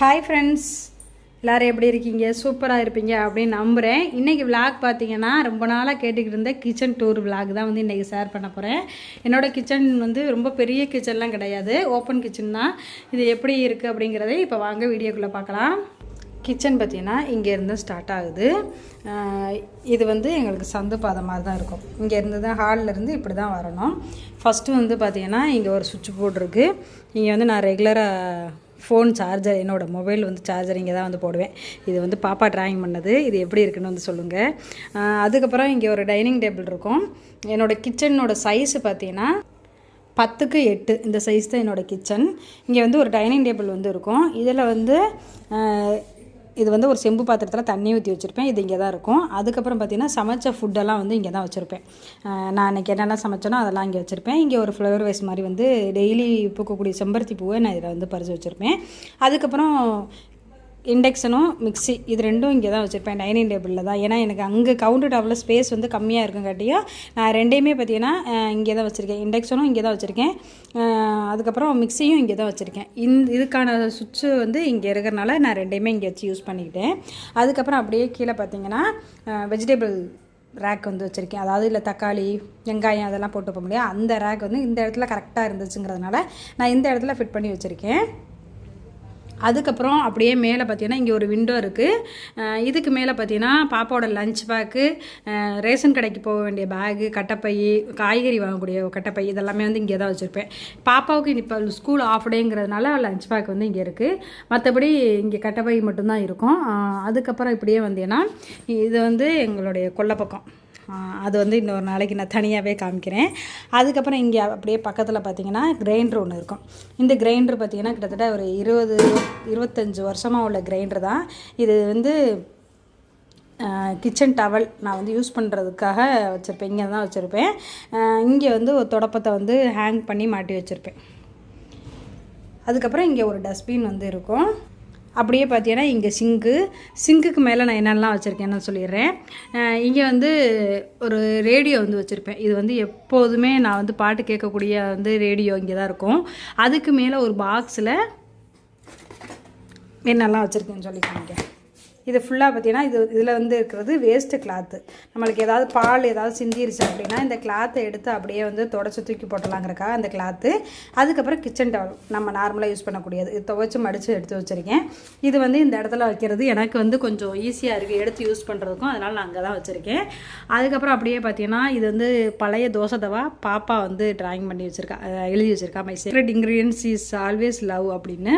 Hi friends, எல்லோரும் எப்படி இருக்கீங்க? சூப்பராக இருப்பீங்க அப்படின்னு நம்புகிறேன். இன்றைக்கி விளாக் பார்த்தீங்கன்னா ரொம்ப நாளாக கேட்டுக்கிட்டு இருந்த கிச்சன் டூர் விளாக் தான் வந்து இன்றைக்கி ஷேர் பண்ண போகிறேன். என்னோடய கிச்சன் வந்து ரொம்ப பெரிய கிச்சன்லாம் கிடையாது, ஓப்பன் கிச்சன் தான். இது எப்படி இருக்குது அப்படிங்கிறத இப்போ வாங்க வீடியோக்குள்ளே பார்க்கலாம். கிச்சன் பார்த்திங்கன்னா இங்கேருந்து ஸ்டார்ட் ஆகுது. இது வந்து எங்களுக்கு சந்து பாதை மாதிரி தான் இருக்கும். இங்கேருந்து தான் ஹாலிலேருந்து இப்படி தான் வரணும். ஃபஸ்ட்டு வந்து பார்த்திங்கன்னா இங்கே ஒரு சுவிட்ச் போர்டு இருக்குது. இங்கே வந்து நான் ரெகுலராக ஃபோன் சார்ஜர், என்னோடய மொபைல் வந்து சார்ஜர் இங்கே தான் வந்து போடுவேன். இது வந்து பாப்பா ட்ராயிங் பண்ணது. இது எப்படி இருக்குன்னு வந்து சொல்லுங்கள். அதுக்கப்புறம் இங்கே ஒரு டைனிங் டேபிள் இருக்கும். என்னோடய கிச்சனோட சைஸு பார்த்தீங்கன்னா 10க்கு 8 இந்த சைஸ் தான் என்னோடய கிச்சன். இங்கே வந்து ஒரு டைனிங் டேபிள் வந்து இருக்கும். இதில் வந்து இது வந்து ஒரு செம்பு பாத்திரத்தில் தண்ணி ஊற்றி வச்சுருப்பேன். இது இங்கே தான் இருக்கும். அதுக்கப்புறம் பார்த்திங்கன்னா சமைச்ச ஃபுட்டெல்லாம் வந்து இங்கே தான் வச்சுருப்பேன். நான் இன்றைக்கி என்னென்ன சமைச்சேனோ அதெல்லாம் இங்கே வச்சுருப்பேன். இங்கே ஒரு ஃப்ளவர் வேஸ் மாதிரி வந்து டெய்லி பூக்கக்கூடிய செம்பருத்தி பூவை நான் இதில் வந்து பறித்து வச்சுருப்பேன். அதுக்கப்புறம் இண்டக்ஷனும் மிக்ஸி இது ரெண்டும் இங்கே தான் வச்சுருப்பேன், டைனிங் டேபிளில் தான். ஏன்னா எனக்கு அங்கே கவுண்டர் டாப்பில் ஸ்பேஸ் வந்து கம்மியாக இருக்குங்காட்டியும் நான் ரெண்டையுமே பார்த்தீங்கன்னா இங்கே தான் வச்சுருக்கேன். இண்டக்ஷனும் இங்கே தான் வச்சுருக்கேன். அதுக்கப்புறம் மிக்ஸியும் இங்கே தான் வச்சுருக்கேன். இதுக்கான சுவிட்சு வந்து இங்கே இருக்கிறனால நான் ரெண்டையுமே இங்கே வச்சு யூஸ் பண்ணிக்கிட்டேன். அதுக்கப்புறம் அப்படியே கீழே பார்த்தீங்கன்னா வெஜிடபிள் ரேக் வந்து வச்சுருக்கேன். அதாவது இல்லை தக்காளி, வெங்காயம் அதெல்லாம் போட்டு போக முடியாது. அந்த ரேக் வந்து இந்த இடத்துல கரெக்டாக இருந்துச்சுங்கிறதுனால நான் இந்த இடத்துல ஃபிட் பண்ணி வச்சுருக்கேன். அதுக்கப்புறம் அப்படியே மேலே பார்த்தீங்கன்னா இங்கே ஒரு விண்டோ இருக்குது. இதுக்கு மேலே பார்த்தீங்கன்னா பாப்பாவோட லஞ்ச் பேக்கு, ரேஷன் கடைக்கு போக வேண்டிய பேகு, கட்டைப்பை, காய்கறி வாங்கக்கூடிய கட்டைப்பை இதெல்லாமே வந்து இங்கே தான் வச்சுருப்பேன். பாப்பாவுக்கு இப்போ ஸ்கூல் ஆஃப் டேங்கிறதுனால லஞ்ச் பேக் வந்து இங்கே இருக்குது. மற்றபடி இங்கே கட்டைப்பை மட்டும்தான் இருக்கும். அதுக்கப்புறம் இப்படியே வந்தீங்கன்னா இது வந்து எங்களுடைய கொல்லை பக்கம். அது வந்து இன்னொரு நாளைக்கு நான் தனியாகவே காமிக்கிறேன். அதுக்கப்புறம் இங்கே அப்படியே பக்கத்தில் பார்த்திங்கன்னா கிரைண்டர் ஒன்று இருக்கும். இந்த கிரைண்டர் பார்த்திங்கன்னா கிட்டத்தட்ட ஒரு 20-25 வருஷமாக உள்ள கிரைண்டர் தான். இது வந்து கிச்சன் டவல் நான் வந்து யூஸ் பண்ணுறதுக்காக வச்சுருப்பேன். இங்கே தான் வச்சுருப்பேன். இங்கே வந்து ஒரு தொடப்பத்தை வந்து ஹேங் பண்ணி மாட்டி வச்சுருப்பேன். அதுக்கப்புறம் இங்கே ஒரு டஸ்ட்பின் வந்து இருக்கும். அப்படியே பார்த்தீங்கன்னா இங்கே சிங்குக்கு மேலே நான் என்னெல்லாம் வச்சுருக்கேன்னு சொல்லிடுறேன். இங்கே வந்து ஒரு ரேடியோ வந்து வச்சுருப்பேன். இது வந்து எப்போதுமே நான் வந்து பாட்டு கேட்கக்கூடிய வந்து ரேடியோ இங்கே தான் இருக்கும். அதுக்கு மேலே ஒரு பாக்ஸில் என்னெல்லாம் வச்சுருக்கேன்னு சொல்லி காமிக்கிறேன். இது ஃபுல்லாக பார்த்தீங்கன்னா இதில் வந்து இருக்கிறது வேஸ்ட்டு கிளாத்து. நம்மளுக்கு ஏதாவது பால் ஏதாவது சிந்திருச்சு அப்படின்னா இந்த கிளாத்தை எடுத்து அப்படியே வந்து தொடச்சி தூக்கி போட்டலாங்கிறக்காக அந்த கிளாத்து. அதுக்கப்புறம் கிச்சன் டவல் நம்ம நார்மலாக யூஸ் பண்ணக்கூடியது. இது துவைச்சி மடித்து எடுத்து வச்சுருக்கேன். இது வந்து இந்த இடத்துல வைக்கிறது எனக்கு வந்து கொஞ்சம் ஈஸியாக இருக்குது எடுத்து யூஸ் பண்ணுறதுக்கும், அதனால் நான் அங்கே தான் வச்சுருக்கேன். அதுக்கப்புறம் அப்படியே பார்த்தீங்கன்னா இது வந்து பழைய தோசை தவா பாப்பா வந்து ட்ராயிங் பண்ணி வச்சுருக்கா, எழுதி வச்சுருக்கா, my secret ingredients is always love அப்படின்னு.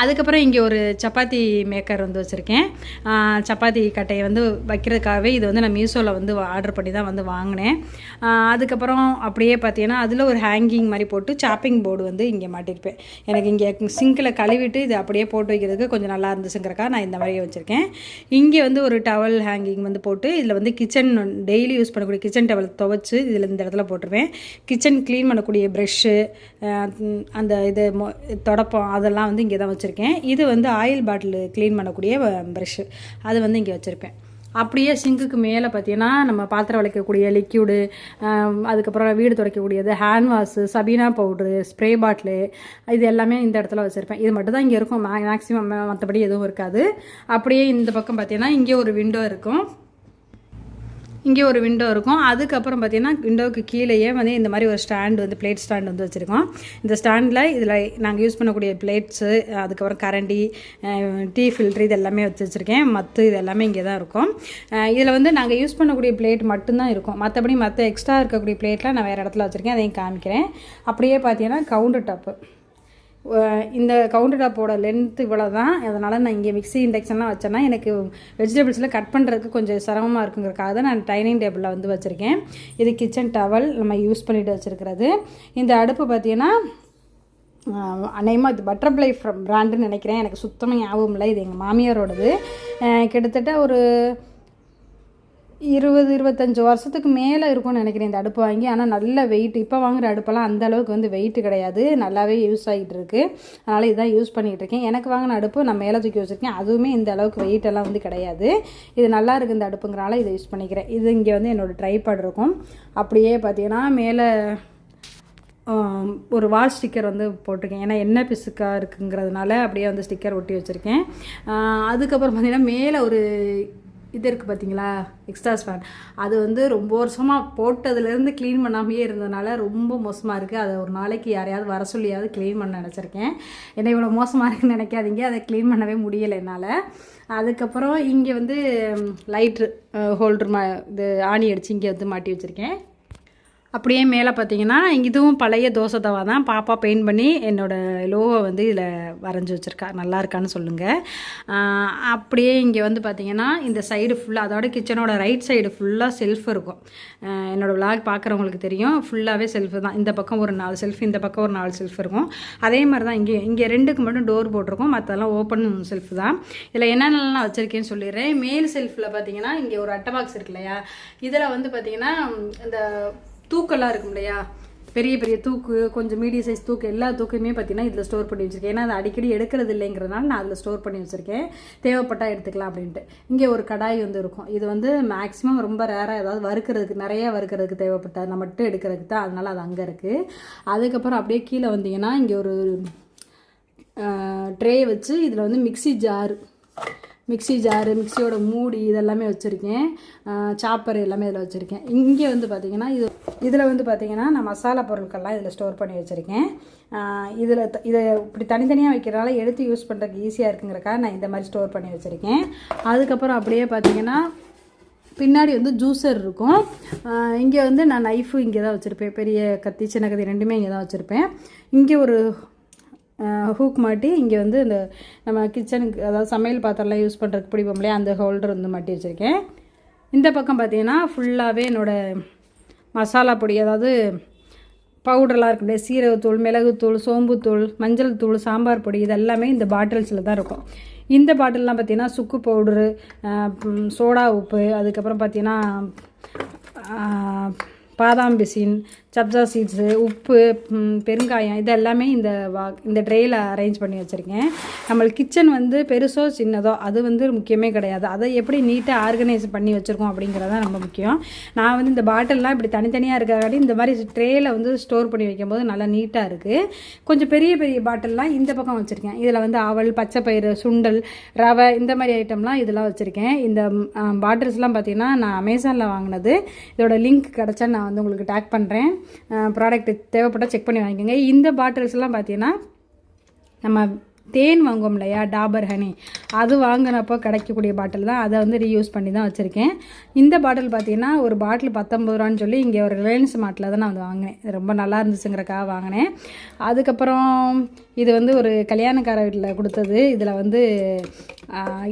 அதுக்கப்புறம் இங்கே ஒரு சப்பாத்தி மேக்கர் வந்து வச்சுருக்கேன். சப்பாத்தி கட்டையை வந்து வைக்கிறதுக்காகவே இது வந்து நான் மீஷோவில் வந்து ஆர்டர் பண்ணி தான் வந்து வாங்கினேன். அதுக்கப்புறம் அப்படியே பார்த்தீங்கன்னா அதில் ஒரு ஹேங்கிங் மாதிரி போட்டு சாப்பிங் போர்டு வந்து இங்கே மாட்டியிருப்பேன். எனக்கு இங்கே சிங்கில் கழுவிட்டு இது அப்படியே போட்டு வைக்கிறதுக்கு கொஞ்சம் நல்லா இருந்துச்சுங்கிறக்கா நான் இந்த மாதிரியே வச்சுருக்கேன். இங்கே வந்து ஒரு டவல் ஹேங்கிங் வந்து போட்டு இதில் வந்து கிச்சன் டெய்லி யூஸ் பண்ணக்கூடிய கிச்சன் டவல் துவைச்சி இதில் இந்த இடத்துல போட்டுருவேன். கிச்சன் க்ளீன் பண்ணக்கூடிய ப்ரெஷ்ஷு, அந்த இது தொடப்பம் அதெல்லாம் வந்து இங்கே தான் வச்சுருக்கேன். இது வந்து ஆயில் பாட்டில் க்ளீன் பண்ணக்கூடிய ப்ரஷ்ஷு, அது வந்து இங்கே வச்சுருப்பேன். அப்படியே சிங்குக்கு மேலே பார்த்தீங்கன்னா நம்ம பாத்திரம் விளக்கக்கூடிய லிக்யூடு, அதுக்கப்புறம் வீடு துடைக்கக்கூடியது, hand wash, Sabena powder, spray bottle, இது எல்லாமே இந்த இடத்துல வச்சுருப்பேன். இது மட்டும் தான் இங்கே இருக்கும், மேக்ஸிமம் மற்றபடி எதுவும் இருக்காது. அப்படியே இந்த பக்கம் பார்த்தீங்கன்னா இங்கே ஒரு விண்டோ இருக்கும். அதுக்கப்புறம் பார்த்தீங்கன்னா விண்டோவுக்கு கீழேயே வந்து இந்த மாதிரி ஒரு ஸ்டாண்டு வந்து பிளேட் ஸ்டாண்ட் வந்து வச்சுருக்கோம். இந்த ஸ்டாண்டில் இதில் நாங்கள் யூஸ் பண்ணக்கூடிய பிளேட்ஸு, அதுக்கப்புறம் கரண்டி, டீ ஃபில்ட்ரு இது எல்லாமே வச்சுருக்கேன். இது எல்லாமே இங்கே தான் இருக்கும். இதில் வந்து நாங்கள் யூஸ் பண்ணக்கூடிய பிளேட் மட்டும்தான் இருக்கும். மற்றபடி மற்ற எக்ஸ்ட்ரா இருக்கக்கூடிய பிளேட்லாம் நான் வேறு இடத்துல வச்சுருக்கேன், அதையும் காமிக்கிறேன். அப்படியே பார்த்தீங்கன்னா கவுண்டர் டாப்பு. இந்த கவுண்டர் டாப்போட லென்த்து இவ்வளோ தான். அதனால் நான் இங்கே மிக்ஸி இண்டக்ஷன்லாம் வச்சேன்னா எனக்கு வெஜிடபிள்ஸில் கட் பண்ணுறதுக்கு கொஞ்சம் சிரமமாக இருக்குங்கிறக்காக தான் நான் டைனிங் டேபிளில் வந்து வச்சுருக்கேன். இது கிச்சன் டவல் நம்ம யூஸ் பண்ணிட்டு வச்சுருக்கிறது. இந்த அடுப்பு பார்த்தீங்கன்னா அநேகமாக இது பட்டர்ஃப்ளை பிராண்டுன்னு நினைக்கிறேன், எனக்கு சுத்தமாக ஞாபகம் இல்லை. இது எங்கள் மாமியாரோடது. கிட்டத்தட்ட ஒரு 20-25 வருஷத்துக்கு மேலே இருக்கும்னு நினைக்கிறேன் இந்த அடுப்பு வாங்கி. ஆனால் நல்ல வெயிட், இப்போ வாங்குகிற அடுப்பெல்லாம் அந்த அளவுக்கு வந்து வெயிட்டு கிடையாது, நல்லாவே யூஸ் ஆகிட்டு இருக்குது. அதனால் இதுதான் யூஸ் பண்ணிகிட்டு இருக்கேன். எனக்கு வாங்கின அடுப்பு நான் மேலே தூக்கி வச்சுருக்கேன், அதுவுமே இந்த அளவுக்கு வெயிட்டெல்லாம் வந்து கிடையாது. இது நல்லா இருக்குது இந்த அடுப்புங்கிறனால இதை யூஸ் பண்ணிக்கிறேன். இது இங்கே வந்து என்னோடய ட்ரைபாட் இருக்கும். அப்படியே பார்த்தீங்கன்னா மேலே ஒரு வால் ஸ்டிக்கர் வந்து போட்டிருக்கேன். ஏன்னா எண்ணெய் பிசுக்காக இருக்குங்கிறதுனால அப்படியே வந்து ஸ்டிக்கர் ஒட்டி வச்சுருக்கேன். அதுக்கப்புறம் பார்த்திங்கன்னா மேலே ஒரு இது இருக்குது பார்த்தீங்களா, எக்ஸ்டாஸ் ஃபேன். அது வந்து ரொம்ப வருஷமாக போட்டதுலேருந்து க்ளீன் பண்ணாமையே இருந்ததுனால ரொம்ப மோசமாக இருக்குது. அதை ஒரு நாளைக்கு யாரையாவது வர சொல்லியாவது க்ளீன் பண்ண நினச்சிருக்கேன். ஏன்னா இவ்வளோ மோசமாக இருக்குன்னு நினைக்காதீங்க, அதை க்ளீன் பண்ணவே முடியலை என்னால். அதுக்கப்புறம் இங்கே வந்து லைட்ரு ஹோல்ட்ரு இது ஆணி அடித்து இங்கே வந்து மாட்டி வச்சுருக்கேன். அப்படியே மேலே பார்த்தீங்கன்னா இதுவும் பழைய தோசை தவா தான். பாப்பா பெயிண்ட் பண்ணி என்னோடய லோகோ வந்து இதில் வரைஞ்சி வச்சுருக்கா. நல்லா இருக்கான்னு சொல்லுங்கள். அப்படியே இங்கே வந்து பார்த்திங்கன்னா இந்த சைடு ஃபுல்லாக, அதோட கிச்சனோட ரைட் சைடு ஃபுல்லாக செல்ஃப் இருக்கும். என்னோடய விளாக் பார்க்குறவங்களுக்கு தெரியும், ஃபுல்லாகவே செல்ஃபு தான். இந்த பக்கம் ஒரு 4 செல்ஃப், இந்த பக்கம் ஒரு 4 செல்ஃப் இருக்கும். அதே மாதிரி தான் இங்கே 2க்கு மட்டும் டோர் போட்டிருக்கோம், மற்றெல்லாம் ஓப்பன் செல்ஃப் தான். இதில் என்னென்னலாம் வச்சுருக்கேன்னு சொல்லிடுறேன். மேல் செல்ஃபில் பார்த்தீங்கன்னா இங்கே ஒரு அட்டை பாக்ஸ் இருக்கு இல்லையா, இதில் வந்து பார்த்திங்கன்னா இந்த தூக்கெல்லாம் இருக்கும் இல்லையா, பெரிய பெரிய தூக்கு, கொஞ்சம் மீடியம் சைஸ் தூக்கு, எல்லா தூக்குமே பார்த்தீங்கன்னா இதில் ஸ்டோர் பண்ணி வச்சுருக்கேன். ஏன்னா அது அடிக்கடி எடுக்கிறது இல்லைங்கிறதுனால நான் அதில் ஸ்டோர் பண்ணி வச்சுருக்கேன், தேவைப்பட்டால் எடுத்துக்கலாம் அப்படின்ட்டு. இங்கே ஒரு கடாய் வந்து இருக்கும். இது வந்து மேக்ஸிமம் ரொம்ப ரேராக ஏதாவது வறுக்கிறதுக்கு, நிறையா வறுக்கிறதுக்கு தேவைப்பட்ட நான் மட்டும் எடுக்கிறதுக்கு தான், அதனால் அது அங்கே இருக்குது. அதுக்கப்புறம் அப்படியே கீழே வந்தீங்கன்னா இங்கே ஒரு ட்ரே வச்சு இதில் வந்து மிக்ஸி ஜாரு, மிக்ஸியோட மூடி இதெல்லாமே வச்சுருக்கேன். சாப்பர் எல்லாமே இதில் வச்சுருக்கேன். இங்கே வந்து பார்த்திங்கன்னா இதில் வந்து பார்த்திங்கன்னா நான் மசாலா பொருட்கள்லாம் இதில் ஸ்டோர் பண்ணி வச்சுருக்கேன். இதை இப்படி தனித்தனியாக வைக்கிறனால எடுத்து யூஸ் பண்ணுறதுக்கு ஈஸியாக இருக்குங்கிறக்காக நான் இந்த மாதிரி ஸ்டோர் பண்ணி வச்சுருக்கேன். அதுக்கப்புறம் அப்படியே பார்த்திங்கன்னா பின்னாடி வந்து ஜூஸர் இருக்கும். இங்கே வந்து நான் நைஃபு இங்கே தான் வச்சுருப்பேன், பெரிய கத்தி சின்ன கத்தி ரெண்டுமே இங்கே தான் வச்சுருப்பேன். இங்கே ஒரு ஹூக் மாட்டி இங்கே வந்து இந்த நம்ம கிச்சனுக்கு, அதாவது சமையல் பாத்திரம்லாம் யூஸ் பண்ணுறதுக்கு பிடிப்போம் இல்லையா, அந்த ஹோல்டர் வந்து மாட்டி வச்சுருக்கேன். இந்த பக்கம் பார்த்தீங்கன்னா ஃபுல்லாகவே என்னோடய மசாலா பொடி, அதாவது பவுடர்லாம் இருக்கு இல்லையா, சீரகத்தூள், மிளகுத்தூள், சோம்புத்தூள், மஞ்சள் தூள், சாம்பார் பொடி, இது எல்லாமே இந்த பாட்டில்ஸில் தான் இருக்கும். இந்த பாட்டில்லாம் பார்த்தீங்கன்னா சுக்கு பவுடரு, சோடா உப்பு, அதுக்கப்புறம் பார்த்தீங்கன்னா பாதாம் பிசின், சப்ஜா சீட்ஸு, உப்பு, பெருங்காயம், இது எல்லாமே இந்த ட்ரேயில் அரேஞ்ச் பண்ணி வச்சுருக்கேன். நம்மளுக்கு கிச்சன் வந்து பெருசோ சின்னதோ அது வந்து முக்கியமே கிடையாது, அதை எப்படி நீட்டாக ஆர்கனைஸ் பண்ணி வச்சுருக்கோம் அப்படிங்கிறதான் ரொம்ப முக்கியம். நான் வந்து இந்த பாட்டில்லாம் இப்படி தனித்தனியாக இருக்காட்டி இந்த மாதிரி ட்ரேயில் வந்து ஸ்டோர் பண்ணி வைக்கும்போது நல்லா நீட்டாக இருக்குது. கொஞ்சம் பெரிய பெரிய பாட்டில்லாம் இந்த பக்கம் வச்சுருக்கேன். இதில் வந்து அவல், பச்சைப்பயிறு, சுண்டல், ரவை, இந்த மாதிரி ஐட்டம்லாம் இதெல்லாம் வச்சுருக்கேன். இந்த பாட்டில்ஸ்லாம் பார்த்திங்கன்னா நான் அமேசானில் வாங்கினது. இதோட லிங்க் கிடச்சா நான் வந்து உங்களுக்கு டேக் பண்ணுறேன். ப்ராடக்ட் தேவைப்பட்டால் செக் பண்ணி வாங்கிக்கோங்க. இந்த பாட்டில்ஸ்லாம் பார்த்தீங்கன்னா நம்ம தேன் வாங்குவோம் இல்லையா, டாபர் ஹனி, அது வாங்கினப்போ கிடைக்கக்கூடிய பாட்டில் தான். அதை வந்து ரீயூஸ் பண்ணி தான் வச்சுருக்கேன். இந்த பாட்டில் பார்த்தீங்கன்னா ஒரு பாட்டில் 19 ரூபான்னு சொல்லி இங்கே ஒரு ரிலையன்ஸ் மார்ட்டில் தான் நான் வந்து வாங்கினேன். ரொம்ப நல்லா இருந்துச்சுங்கிறக்காக வாங்கினேன். அதுக்கப்புறம் இது வந்து ஒரு கல்யாணக்கார வீட்டில் கொடுத்தது. இதில் வந்து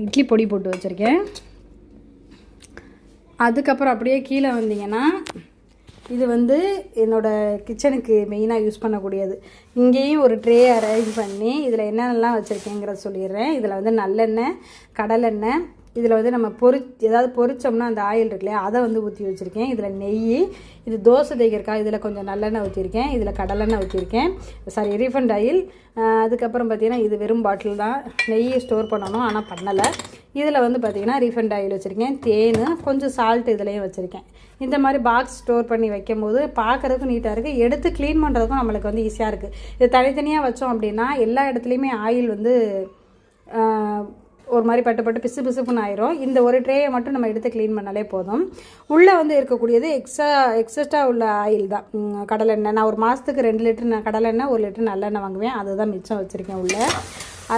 இட்லி பொடி போட்டு வச்சுருக்கேன். அதுக்கப்புறம் அப்படியே கீழே வந்தீங்கன்னா இது வந்து என்னோடய கிச்சனுக்கு மெயினாக யூஸ் பண்ணக்கூடியது. இங்கேயும் ஒரு ட்ரே அரேஞ்ச் பண்ணி இதில் என்னென்னலாம் வச்சுருக்கேங்கிறத சொல்லிடுறேன். இதில் வந்து நல்லெண்ணெய், கடலெண்ணெய், இதில் வந்து நம்ம ஏதாவது பொரிச்சோம்னா அந்த ஆயில் இருக்கு இல்லையா, அதை வந்து ஊற்றி வச்சுருக்கேன். இதில் நெய், இது தோசை தேய்க்கிறக்கா, இதில் கொஞ்சம் நல்லெண்ணெய் ஊற்றிருக்கேன், இதில் கடலெண்ணெய் ஊற்றிருக்கேன், ரீஃபண்ட் ஆயில். அதுக்கப்புறம் பார்த்திங்கன்னா இது வெறும் பாட்டில் தான், நெய்யை ஸ்டோர் பண்ணணும் ஆனால் பண்ணலை. இதில் வந்து பார்த்திங்கன்னா ரீஃபண்ட் ஆயில் வச்சுருக்கேன், தேன், கொஞ்சம் சால்ட் இதுலேயும் வச்சுருக்கேன். இந்த மாதிரி பாக்ஸ் ஸ்டோர் பண்ணி வைக்கும் போது பார்க்குறதுக்கும் நீட்டாக இருக்குது, எடுத்து க்ளீன் பண்ணுறதுக்கும் நம்மளுக்கு வந்து ஈஸியாக இருக்குது. இது தனித்தனியாக வச்சோம் அப்படின்னா எல்லா இடத்துலையுமே ஆயில் வந்து ஒரு மாதிரி பட்டு பிசுப்புன்னு ஆயிரும். இந்த ஒரு ட்ரேயை மட்டும் நம்ம எடுத்து க்ளீன் பண்ணாலே போதும். உள்ளே வந்து இருக்கக்கூடியது எக்ஸஸ்ட்ரா உள்ள ஆயில் தான், கடலெண்ணெய். நான் ஒரு மாதத்துக்கு 2 லிட்டர் கடலெண்ணெய், 1 லிட்டர் நல்லெண்ணெய் வாங்குவேன், அதுதான் மிச்சம் வச்சுருக்கேன் உள்ளே.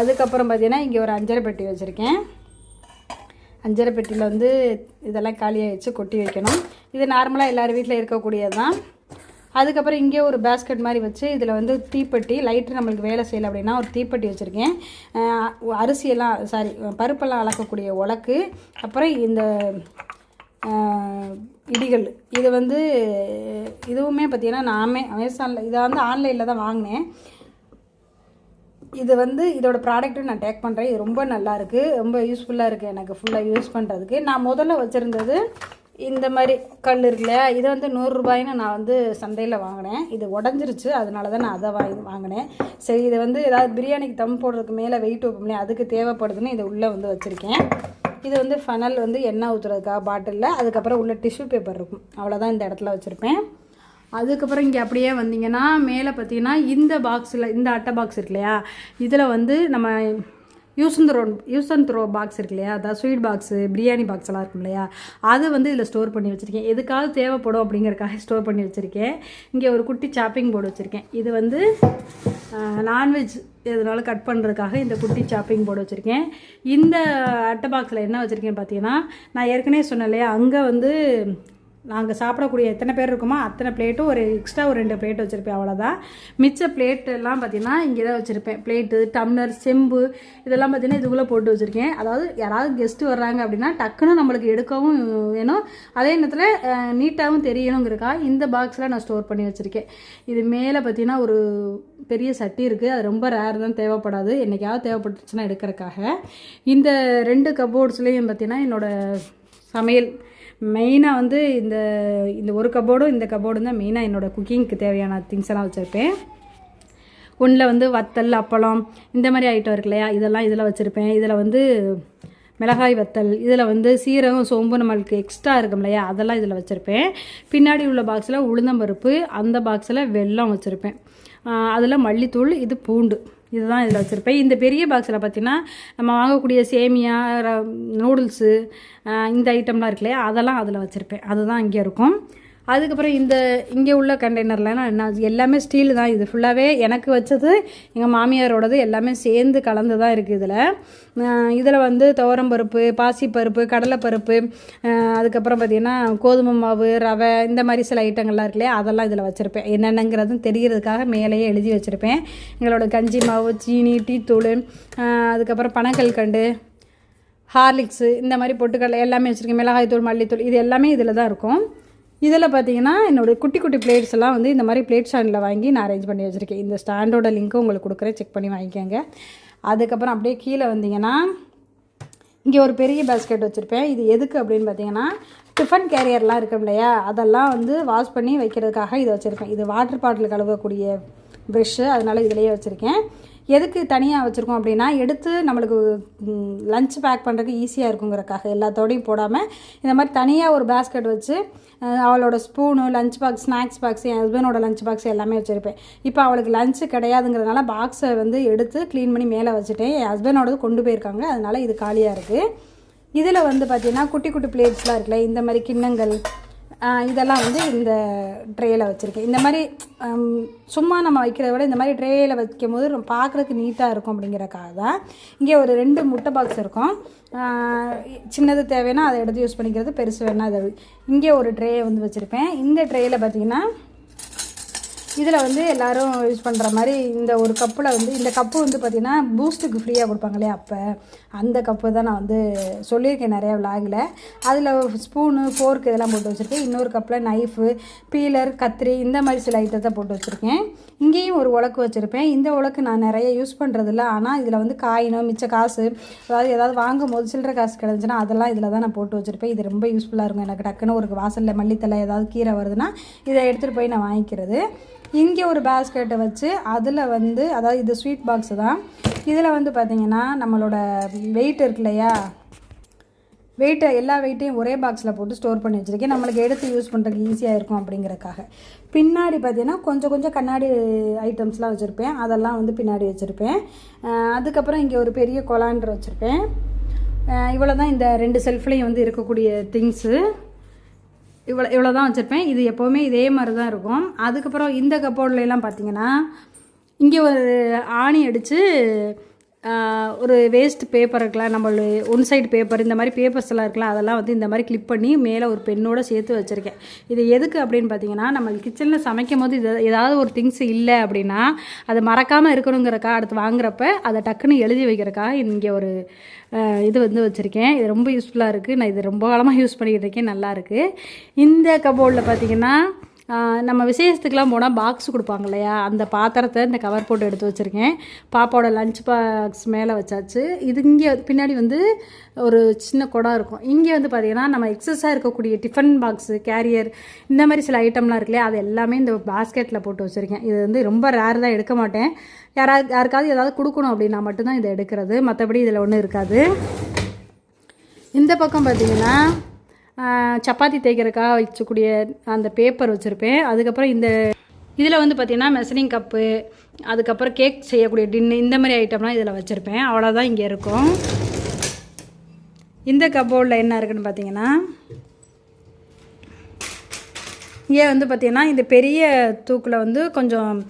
அதுக்கப்புறம் பார்த்தீங்கன்னா இங்கே ஒரு அஞ்சரை பெட்டி வச்சுருக்கேன். அஞ்சரை பெட்டியில் வந்து இதெல்லாம் காலியாக வச்சு கொட்டி வைக்கணும். இது நார்மலாக எல்லார் வீட்டில் இருக்கக்கூடியது தான். அதுக்கப்புறம் இங்கே ஒரு பேஸ்கெட் மாதிரி வச்சு இதில் வந்து தீப்பெட்டி, லைட்ரு நம்மளுக்கு வேலை செய்யலை அப்படின்னா ஒரு தீப்பெட்டி வச்சுருக்கேன். பருப்பெல்லாம் அளக்கக்கூடிய உலக்கு, அப்புறம் இந்த இடிகள். இது வந்து இதுவுமே பார்த்திங்கன்னா நான் அமேசானில், இதை வந்து ஆன்லைனில் தான் வாங்கினேன். இது வந்து இதோட ப்ராடக்ட்டும் நான் டேக் பண்ணுறேன். இது ரொம்ப நல்லாயிருக்கு, ரொம்ப யூஸ்ஃபுல்லாக இருக்குது எனக்கு ஃபுல்லாக யூஸ் பண்ணுறதுக்கு. நான் முதல்ல வச்சுருந்தது இந்த மாதிரி கல் இருக்கு இல்லையா, இதை வந்து 100 ரூபாய்னு நான் வந்து சந்தையில் வாங்கினேன். இது உடஞ்சிருச்சு, அதனால தான் நான் அதை வாங்கினேன். சரி, இதை வந்து ஏதாவது பிரியாணிக்கு தம் போடுறதுக்கு மேலே வெயிட் வைப்போம் இல்லையா, அதுக்கு தேவைப்படுதுன்னு இதை உள்ளே வந்து வச்சுருக்கேன். இது வந்து ஃபனல் வந்து எண்ணெய் ஊற்றுறதுக்காக பாட்டிலில். அதுக்கப்புறம் உள்ள டிஷ்யூ பேப்பர் இருக்கும், அவ்வளோதான் இந்த இடத்துல வச்சுருப்பேன். அதுக்கப்புறம் இங்கே அப்படியே வந்தீங்கன்னா மேலே பார்த்தீங்கன்னா இந்த பாக்ஸில் இந்த அட்டை பாக்ஸ் இருக்கு இல்லையா, இதில் வந்து நம்ம யூஸ் அண்ட் த்ரோ பாக்ஸ் இருக்கு இல்லையா, அதாவது ஸ்வீட் பாக்ஸு பிரியாணி பாக்ஸ் எல்லாம் இருக்கும் இல்லையா, அது வந்து இதில் ஸ்டோர் பண்ணி வச்சுருக்கேன். எதுக்காவது தேவைப்படும் அப்படிங்கிறக்காக ஸ்டோர் பண்ணி வச்சுருக்கேன். இங்கே ஒரு குட்டி சாப்பிங் போர்டு வச்சுருக்கேன். இது வந்து நான்வெஜ் எதனால கட் பண்ணுறதுக்காக இந்த குட்டி சாப்பிங் போர்டு வச்சுருக்கேன். இந்த அட்டை பாக்ஸில் என்ன வச்சுருக்கேன் பார்த்தீங்கன்னா, நான் ஏற்கனவே சொன்னேன் இல்லையா, அங்கே வந்து நாங்கள் சாப்பிடக்கூடிய எத்தனை பேர் இருக்குமோ அத்தனை பிளேட்டும் ஒரு எக்ஸ்ட்ரா ஒரு 2 பிளேட் வச்சுருப்பேன், அவ்வளோதான். மிச்ச பிளேட்டெல்லாம் பார்த்தீங்கன்னா இங்கே தான் வச்சுருப்பேன். பிளேட்டு, டம்ளர், செம்பு இதெல்லாம் பார்த்தீங்கன்னா இதுக்குள்ளே போட்டு வச்சுருக்கேன். அதாவது யாராவது கெஸ்ட்டு வர்றாங்க அப்படின்னா டக்குன்னு நம்மளுக்கு எடுக்கவும் வேணும், அதே நேரத்தில் நீட்டாகவும் தெரியணுங்கிறக்கா இந்த பாக்ஸில் நான் ஸ்டோர் பண்ணி வச்சுருக்கேன். இது மேலே பார்த்தீங்கன்னா ஒரு பெரிய சட்டி இருக்குது. அது ரொம்ப ரேர் தான், தேவைப்படாது, என்றைக்காவது தேவைப்பட்டுச்சுன்னா எடுக்கிறக்காக. இந்த 2 கபோர்ட்ஸ்லேயும் பார்த்தீங்கன்னா என்னோடய சமையல் மெயினாக வந்து இந்த ஒரு கபோர்டும் இந்த கபோர்டும் தான் மெயினாக என்னோடய குக்கிங்க்கு தேவையான திங்ஸ் எல்லாம் வச்சுருப்பேன். ஒன்றில் வந்து வத்தல், அப்பளம் இந்த மாதிரி ஐட்டம் இருக்கு இல்லையா, இதெல்லாம் இதில் வச்சுருப்பேன். இதில் வந்து மிளகாய் வத்தல், இதில் வந்து சீரகம், சோம்பு நம்மளுக்கு எக்ஸ்ட்ரா இருக்கும் இல்லையா, அதெல்லாம் இதில் வச்சுருப்பேன். பின்னாடி உள்ள பாக்ஸில் உளுந்தம்பருப்பு, அந்த பாக்ஸில் வெல்லம் வச்சுருப்பேன். அதில் மல்லித்தூள், இது பூண்டு, இதுதான் இதில் வச்சுருப்பேன். இந்த பெரிய பாக்ஸில் பார்த்திங்கன்னா நம்ம வாங்கக்கூடிய சேமியா, நூடுல்ஸு, இந்த ஐட்டம்லாம் இருக்கு இல்லையா, அதெல்லாம் அதில் வச்சுருப்பேன். அதுதான் இங்கே இருக்கும். அதுக்கப்புறம் இங்கே உள்ள கண்டெய்னர்லாம் என்ன எல்லாமே ஸ்டீல் தான். இது ஃபுல்லாகவே எனக்கு வச்சது, எங்கள் மாமியாரோடது எல்லாமே சேர்ந்து கலந்து தான் இருக்குது. இதில் வந்து துவரம்பருப்பு, பாசிப்பருப்பு, கடலைப்பருப்பு, அதுக்கப்புறம் பார்த்திங்கன்னா கோதுமை மாவு, ரவை, இந்த மாதிரி சில ஐட்டங்கள்லாம் இருக்கு இல்லையா, அதெல்லாம் இதில் வச்சுருப்பேன். என்னென்னங்கிறதும் தெரியறதுக்காக மேலேயே எழுதி வச்சுருப்பேன். எங்களோட கஞ்சி மாவு, சீனி, டீத்தூள், அதுக்கப்புறம் பனக்கல்கண்டு, ஹார்லிக்ஸு, இந்த மாதிரி பொட்டுக்கடலை எல்லாமே வச்சுருக்கேன். மிளகாய்த்தூள், மல்லித்தூள், இது எல்லாமே இதில் தான் இருக்கும். இதில் பார்த்தீங்கன்னா என்னோடய குட்டி குட்டி பிளேட்ஸ் எல்லாம் வந்து இந்த மாதிரி பிளேட் ஸ்டாண்டில் வாங்கி நான் அரேஞ்ச் பண்ணி வச்சுருக்கேன். இந்த ஸ்டாண்டோட லிங்க்கும் உங்களுக்கு கொடுக்குறேன், செக் பண்ணி வாங்கிக்கோங்க. அதுக்கப்புறம் அப்படியே கீழே வந்தீங்கன்னா இங்கே ஒரு பெரிய பேஸ்கெட் வச்சுருப்பேன். இது எதுக்கு அப்படின்னு பார்த்தீங்கன்னா, டிஃபன் கேரியர்லாம் இருக்கும் இல்லையா, அதெல்லாம் வந்து வாஷ் பண்ணி வைக்கிறதுக்காக இதை வச்சுருப்பேன். இது வாட்டர் பாட்டில் கழுவக்கூடிய ப்ரெஷ்ஷு, அதனால் இதிலேயே வச்சுருக்கேன். எதுக்கு தனியாக வச்சுருக்கோம் அப்படின்னா, எடுத்து நம்மளுக்கு லஞ்ச் பேக் பண்ணுறதுக்கு ஈஸியாக இருக்குங்கிறக்காக எல்லாத்தோடையும் போடாமல் இந்த மாதிரி தனியாக ஒரு பேஸ்கெட் வச்சு அவளோட spoon, lunch box, snacks box, என் ஹஸ்பண்டோட லஞ்ச் பாக்ஸ் எல்லாமே வச்சுருப்பேன். இப்போ அவளுக்கு லஞ்சு கிடையாதுங்கிறதுனால பாக்ஸை வந்து எடுத்து க்ளீன் பண்ணி மேலே வச்சுட்டேன். என் ஹஸ்பண்டோடது கொண்டு போயிருக்காங்க, அதனால் இது காலியாக இருக்குது. இதில் வந்து பார்த்திங்கன்னா குட்டி குட்டி பிளேட்ஸ்லாம் இருக்குல்ல, இந்த மாதிரி கிண்ணங்கள், இதெல்லாம் வந்து இந்த ட்ரேயில் வச்சுருக்கேன். இந்த மாதிரி சும்மா நம்ம வைக்கிறத விட இந்த மாதிரி ட்ரேயில் வைக்கும் போது பார்க்குறதுக்கு நீட்டாக இருக்கும் அப்படிங்கிறக்காக தான். இங்கே ஒரு 2 முட்டை பாக்ஸ் இருக்கும். சின்னது தேவைன்னா அதை எடுத்து யூஸ் பண்ணிக்கிறது, பெருசு வேணால் அதை. இங்கே ஒரு ட்ரே வந்து வச்சுருப்பேன். இந்த ட்ரேயில் பார்த்திங்கன்னா இதில் வந்து எல்லோரும் யூஸ் பண்ணுற மாதிரி இந்த ஒரு கப்பில் வந்து, இந்த கப்பு வந்து பார்த்திங்கன்னா பூஸ்ட்டுக்கு ஃப்ரீயாக கொடுப்பாங்க இல்லையா, அப்போ அந்த கப்பு தான் நான் வந்து சொல்லியிருக்கேன் நிறையா விலாகில். அதில் ஸ்பூனு, ஃபோர்க் இதெல்லாம் போட்டு வச்சுருக்கேன். இன்னொரு கப்பில் நைஃபு, பீலர், கத்திரி, இந்த மாதிரி சில ஐட்டத்தை போட்டு வச்சுருக்கேன். இங்கேயும் ஒரு உலக்கு வச்சுருப்பேன். இந்த உலக்கு நான் நிறைய யூஸ் பண்ணுறதில்ல, ஆனால் இதில் வந்து காயினோ மிச்ச காசு, அதாவது ஏதாவது வாங்கும் போது சில்லற காசு கிடந்துச்சுன்னா அதெல்லாம் இதில் தான் நான் போட்டு வச்சுருப்பேன். இது ரொம்ப யூஸ்ஃபுல்லாக இருக்கும் எனக்கு. டக்குன்னு ஒரு வாசலில் மல்லித்தலை ஏதாவது கீரை வருதுன்னா இதை எடுத்துகிட்டு போய் நான் வாங்கிக்கிறது. இங்கே ஒரு பேஸ்கெட்டை வச்சு அதில் வந்து, அதாவது இது ஸ்வீட் பாக்ஸு தான். இதில் வந்து பார்த்திங்கன்னா நம்மளோட வெயிட் இருக்கு இல்லையா, எல்லா வெயிட்டையும் ஒரே பாக்ஸில் போட்டு ஸ்டோர் பண்ணி வச்சுருக்கேன். நம்மளுக்கு எடுத்து யூஸ் பண்ணுறதுக்கு ஈஸியாக இருக்கும் அப்படிங்கிறக்காக. பின்னாடி பார்த்திங்கன்னா கொஞ்சம் கொஞ்சம் கண்ணாடி ஐட்டம்ஸ்லாம் வச்சுருப்பேன், அதெல்லாம் வந்து பின்னாடி வச்சுருப்பேன். அதுக்கப்புறம் இங்கே ஒரு பெரிய கொலாண்டர் வச்சுருப்பேன். இவ்வளோ தான் இந்த 2 செல்ஃப்லேயும் வந்து இருக்கக்கூடிய திங்ஸு. இவ்வளோ தான் வச்சுருப்பேன். இது எப்போவுமே இதே மாதிரி தான் இருக்கும். அதுக்கப்புறம் இந்த கப்போர்ட்லாம் பார்த்திங்கன்னா இங்கே ஒரு ஆணி அடித்து ஒரு வேஸ்ட் பேப்பர் இருக்கலாம், நம்ம ஒன் சைடு பேப்பர், இந்த மாதிரி பேப்பர்ஸ் எல்லாம் இருக்கலாம், அதெல்லாம் வந்து இந்த மாதிரி கிளிப் பண்ணி மேலே ஒரு பெண்ணோடு சேர்த்து வச்சுருக்கேன். இது எதுக்கு அப்படின்னு பார்த்தீங்கன்னா, நம்ம கிச்சனில் சமைக்கும் போது ஏதாவது ஒரு திங்ஸ் இல்லை அப்படின்னா அது மறக்காமல் இருக்கணுங்கிறக்கா, அடுத்து வாங்குறப்ப அதை டக்குன்னு எழுதி வைக்கிறக்காக இங்கே ஒரு இது வந்து வச்சுருக்கேன். இது ரொம்ப யூஸ்ஃபுல்லாக இருக்குது. நான் இது ரொம்ப காலமாக யூஸ் பண்ணிக்கிட்டு இருக்கேன், நல்லாயிருக்கு. இந்த கபோர்டில் பார்த்திங்கன்னா நம்ம விசேஷத்துக்கெலாம் போனால் பாக்ஸ் கொடுப்பாங்க இல்லையா, அந்த பாத்திரத்தை இந்த கவர் போட்டு எடுத்து வச்சுருக்கேன். பாப்பாவோட லஞ்ச் பாக்ஸ் மேலே வச்சாச்சு. இது இங்கே பின்னாடி வந்து ஒரு சின்ன குடம் இருக்கும். இங்கே வந்து பார்த்திங்கன்னா நம்ம எக்ஸஸாக இருக்கக்கூடிய டிஃபன் பாக்ஸு, கேரியர், இந்த மாதிரி சில ஐட்டம்லாம் இருக்கு இல்லையா, அது எல்லாமே இந்த பாஸ்கெட்டில் போட்டு வச்சுருக்கேன். இது வந்து ரொம்ப ரேர் தான், எடுக்க மாட்டேன். யாருக்காவது ஏதாவது கொடுக்கணும் அப்படின்னா மட்டும்தான் இதை எடுக்கிறது, மற்றபடி இதில் ஒன்றும் இருக்காது. இந்த பக்கம் பார்த்திங்கன்னா சப்பாத்தி தேய்க்கிறதுக்காக வச்சக்கூடிய அந்த பேப்பர் வச்சுருப்பேன். அதுக்கப்புறம் இதில் வந்து பார்த்திங்கன்னா மெஷரிங் கப்பு, அதுக்கப்புறம் கேக் செய்யக்கூடிய டின்னு, இந்த மாதிரி ஐட்டம்லாம் இதில் வச்சுருப்பேன். அவ்வளோதான் இங்கே இருக்கும். இந்த கப்போர்டில் என்ன இருக்குதுன்னு பார்த்தீங்கன்னா, இங்கே வந்து பார்த்திங்கன்னா இந்த பெரிய தூக்கில் வந்து கொஞ்சம்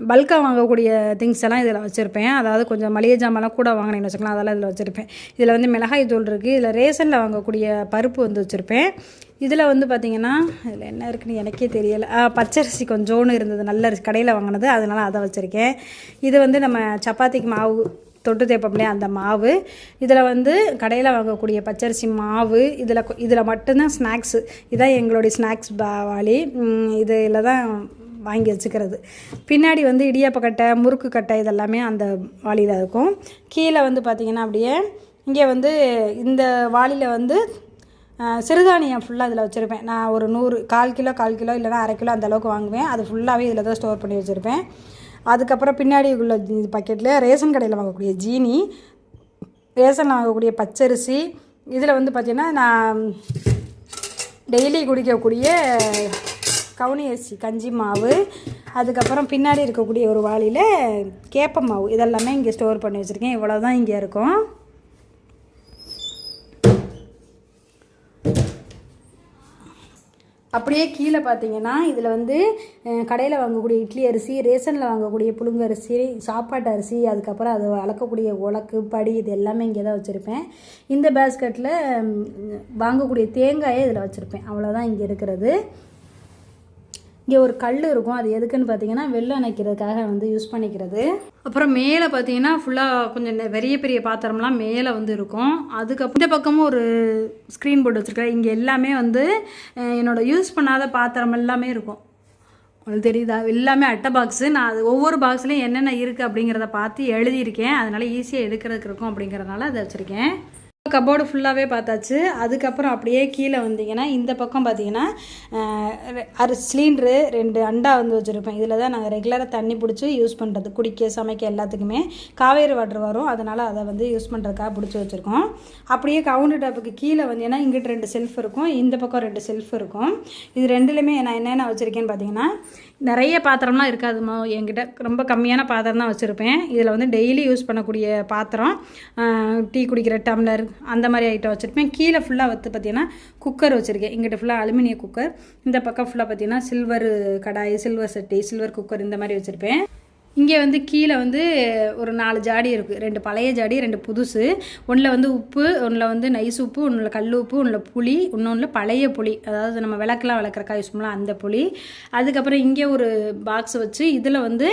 பல்காக வாங்கக்கூடிய திங்ஸ் எல்லாம் இதில் வச்சுருப்பேன். அதாவது கொஞ்சம் மளிகை ஜாமான்லாம் கூட வாங்கினேன்னு வச்சுக்கலாம், அதெல்லாம் இதில் வச்சுருப்பேன். இதில் வந்து மிளகாய் தூள் இருக்குது. இதில் ரேஷனில் வாங்கக்கூடிய பருப்பு வந்து வச்சுருப்பேன். இதில் வந்து பார்த்திங்கன்னா இதில் என்ன இருக்குதுன்னு எனக்கே தெரியலை. பச்சரிசி கொஞ்சோன்னு இருந்தது, நல்ல அரிசி கடையில் வாங்கினது, அதனால் அதை வச்சுருக்கேன். இது வந்து நம்ம சப்பாத்திக்கு மாவு தொட்டு தேய்ப்போம்லையே அந்த மாவு. இதில் வந்து கடையில் வாங்கக்கூடிய பச்சரிசி மாவு. இதில் மட்டும்தான் ஸ்நாக்ஸு. இதுதான் எங்களுடைய ஸ்நாக்ஸ் வாளி. இதில் தான் வாங்கி வச்சுக்கிறது. பின்னாடி வந்து இடியாப்பக்கட்டை, முறுக்கு கட்டை இதெல்லாமே அந்த வாளியில் இருக்கும். கீழே வந்து பார்த்திங்கன்னா அப்படியே இங்கே வந்து இந்த வாளியில் வந்து சிறுதானியம் ஃபுல்லாக இதில் வச்சுருப்பேன். நான் ஒரு 100 1/4 கிலோ இல்லைனா அரை கிலோ அந்தளவுக்கு வாங்குவேன். அது ஃபுல்லாகவே இதில் தான் ஸ்டோர் பண்ணி வச்சுருப்பேன். அதுக்கப்புறம் பின்னாடி உள்ள பாக்கெட்டில் ரேஷன் கடையில் வாங்கக்கூடிய ஜீனி, ரேஷனில் வாங்கக்கூடிய பச்சரிசி. இதில் வந்து பார்த்திங்கன்னா நான் டெய்லி குடிக்கக்கூடிய கவுனி அரிசி கஞ்சி மாவு. அதுக்கப்புறம் பின்னாடி இருக்கக்கூடிய ஒரு வாளியில் கேப்ப மாவு. இதெல்லாமே இங்கே ஸ்டோர் பண்ணி வச்சுருக்கேன். இவ்வளோ தான் இங்கே இருக்கும். அப்படியே கீழே பார்த்தீங்கன்னா இதில் வந்து கடையில் வாங்கக்கூடிய இட்லி அரிசி, ரேஷனில் வாங்கக்கூடிய புழுங்கரிசி, சாப்பாட்டு அரிசி, அதுக்கப்புறம் அது அளக்கக்கூடிய உலக்கு, படி, இது எல்லாமே இங்கே தான் வச்சுருப்பேன். இந்த பேஸ்கெட்டில் வாங்கக்கூடிய தேங்காயை இதில் வச்சுருப்பேன். அவ்வளோதான் இங்கே இருக்கிறது. இங்கே ஒரு கல் இருக்கும். அது எதுக்குன்னு பார்த்தீங்கன்னா வெள்ளம் அணைக்கிறதுக்காக வந்து யூஸ் பண்ணிக்கிறது. அப்புறம் மேலே பார்த்தீங்கன்னா ஃபுல்லாக கொஞ்சம் பெரிய பாத்திரம்லாம் மேலே வந்து இருக்கும். அதுக்கப்புறம் இந்த பக்கமும் ஒரு ஸ்க்ரீன் போர்டு வச்சுருக்கேன். இங்கே எல்லாமே வந்து என்னோடய யூஸ் பண்ணாத பாத்திரம் எல்லாமே இருக்கும். உங்களுக்கு தெரியுதா? எல்லாமே அட்டை பாக்ஸு. நான் அது ஒவ்வொரு பாக்ஸ்லேயும் என்னென்ன இருக்குது அப்படிங்கிறத பார்த்து எழுதியிருக்கேன். அதனால் ஈஸியாக எடுக்கிறதுக்கு இருக்கும் அப்படிங்கிறதுனால அதை வச்சுருக்கேன். கபோர்டு ஃபுல்லாகவே பார்த்தாச்சு. அதுக்கப்புறம் அப்படியே கீழே வந்தீங்கன்னா இந்த பக்கம் பார்த்தீங்கன்னா சிலிண்ட்ரு 2 அண்டா வந்து வச்சுருப்பேன். இதில் தான் நாங்கள் ரெகுலராக தண்ணி பிடிச்சி யூஸ் பண்ணுறது, குடிக்க, சமைக்க எல்லாத்துக்குமே. காவேரி வாட்டர் வரும், அதனால் அதை வந்து யூஸ் பண்ணுறதுக்காக பிடிச்சி வச்சுருக்கோம். அப்படியே கவுண்டர் டாப்புக்கு கீழே வந்தீங்கன்னா இங்கிட்ட 2 செல்ஃப் இருக்கும், இந்த பக்கம் 2 செல்ஃப் இருக்கும். இது ரெண்டுலேயுமே நான் என்னென்ன வச்சுருக்கேன்னு பார்த்தீங்கன்னா, நிறைய பாத்திரம்லாம் இருக்காதுமா, என்கிட்ட ரொம்ப கம்மியான பாத்திரம் தான் வச்சுருப்பேன். இதில் வந்து டெய்லி யூஸ் பண்ணக்கூடிய பாத்திரம், டீ குடிக்கிற டம்ளர், அந்த மாதிரி ஐட்டம் வச்சுருப்பேன். கீழே ஃபுல்லாக வந்து பார்த்திங்கன்னா குக்கர் வச்சுருக்கேன். இங்கிட்ட ஃபுல்லாக அலுமினிய குக்கர், இந்த பக்கம் ஃபுல்லாக பார்த்திங்கன்னா சில்வர் கடாய், சில்வர் சட்டி, சில்வர் குக்கர், இந்த மாதிரி வச்சுருப்பேன். இங்கே வந்து கீழே வந்து ஒரு 4 ஜாடி இருக்குது. 2 பழைய ஜாடி, 2 புதுசு. ஒன்றில் வந்து உப்பு, ஒன்றில் வந்து நைஸ் உப்பு, ஒன்றில் கல் உப்பு, ஒன்றில் புளி, இன்னொன்றில் பழைய புளி, அதாவது நம்ம விளக்கெலாம் விளக்குறக்கா யூஸ் பண்ணலாம் அந்த புளி. அதுக்கப்புறம் இங்கே ஒரு பாக்ஸ் வச்சு இதில் வந்து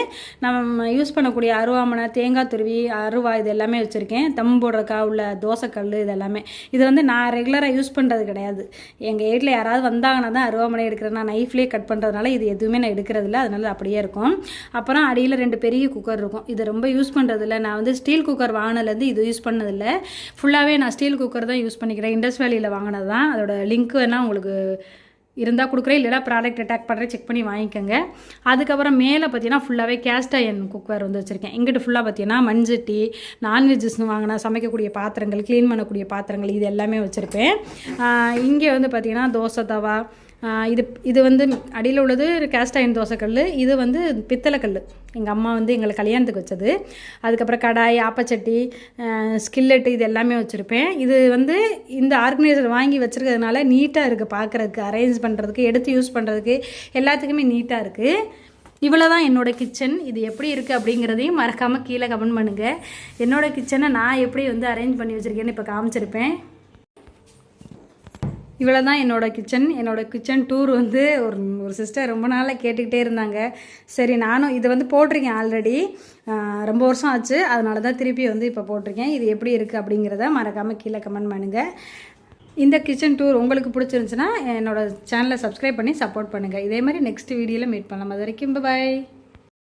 நம்ம யூஸ் பண்ணக்கூடிய அருவாமனை, தேங்காய் துருவி, அருவா, இது எல்லாமே வச்சுருக்கேன். தம் போடுறக்கா உள்ள தோசைக்கல், இது எல்லாமே. இது வந்து நான் ரெகுலராக யூஸ் பண்ணுறது கிடையாது. எங்கள் வீட்டில் யாராவது வந்தாங்கன்னா தான் அருவாமனை எடுக்கிறேன். நான் நைஃப்லேயே கட் பண்ணுறதுனால இது எதுவுமே நான் எடுக்கிறதில்ல, அதனால அப்படியே இருக்கும். அப்புறம் அடியில் 2 பெரிய குக்கர் இருக்கும். இதை ரொம்ப யூஸ் பண்ணுறதில்ல. நான் வந்து ஸ்டீல் குக்கர் வாங்கினதுலேருந்து இது யூஸ் பண்ணதில்லை. ஃபுல்லாகவே நான் ஸ்டீல் குக்கர் தான் யூஸ் பண்ணிக்கிறேன். இண்டஸ் வேலியில் வாங்கினது தான். அதோட லிங்க் வேணால் உங்களுக்கு இருந்தால் கொடுக்குறேன், இல்லைனா ப்ராடக்ட் அட்டாக் பண்ணுறேன், செக் பண்ணி வாங்கிக்கோங்க. அதுக்கப்புறம் மேலே பார்த்தீங்கன்னா ஃபுல்லாகவே கேஸ்ட் அயர்ன் குக்கர் வந்து வச்சுருக்கேன். இங்கிட்ட ஃபுல்லாக பார்த்தீங்கன்னா மண்சட்டி, நான்வெஜ்ஜஸ்னு வாங்கினா சமைக்கக்கூடிய பாத்திரங்கள், க்ளீன் பண்ணக்கூடிய பாத்திரங்கள், இது எல்லாமே வச்சுருப்பேன். இங்கே வந்து பார்த்திங்கன்னா தோசை தவா, இது வந்து அடியில் உள்ளது கேஸ்ட் அயர்ன் தோசைக்கல், இது வந்து பித்தளைக்கல், எங்கள் அம்மா வந்து எங்களுக்கு கல்யாணத்துக்கு வச்சது. அதுக்கப்புறம் கடாய், ஆப்பச்சட்டி, ஸ்கில்லெட்டு, இது எல்லாமே வச்சுருப்பேன். இது வந்து இந்த ஆர்கனைசர் வாங்கி வச்சுருக்கிறதுனால நீட்டாக இருக்குது பார்க்குறதுக்கு, அரேஞ்ச் பண்ணுறதுக்கு, எடுத்து யூஸ் பண்ணுறதுக்கு, எல்லாத்துக்குமே நீட்டாக இருக்குது. இவ்வளோ தான் என்னோடய கிச்சன். இது எப்படி இருக்குது அப்படிங்கிறதையும் மறக்காமல் கீழே கமெண்ட் பண்ணுங்கள். என்னோடய கிச்சனை நான் எப்படி வந்து அரேஞ்ச் பண்ணி வச்சுருக்கேன்னு இப்போ காமிச்சிருப்பேன். இவ்வளோ தான் என்னோடய கிச்சன் டூர் வந்து ஒரு சிஸ்டர் ரொம்ப நாளாக கேட்டுக்கிட்டே இருந்தாங்க. சரி, நானும் இது வந்து போட்டிருக்கேன் ஆல்ரெடி, ரொம்ப வருஷம் ஆச்சு, அதனால தான் திருப்பி வந்து இப்போ போட்டிருக்கேன். இது எப்படி இருக்குது அப்படிங்கிறத மறக்காமல் கீழே கமெண்ட் பண்ணுங்கள். இந்த கிச்சன் டூர் உங்களுக்கு பிடிச்சிருந்துச்சுன்னா என்னோடய சேனலை சப்ஸ்கிரைப் பண்ணி சப்போர்ட் பண்ணுங்கள். இதே மாதிரி நெக்ஸ்ட் வீடியோவில் மீட் பண்ணலாம். அது வரைக்கும் பாய்.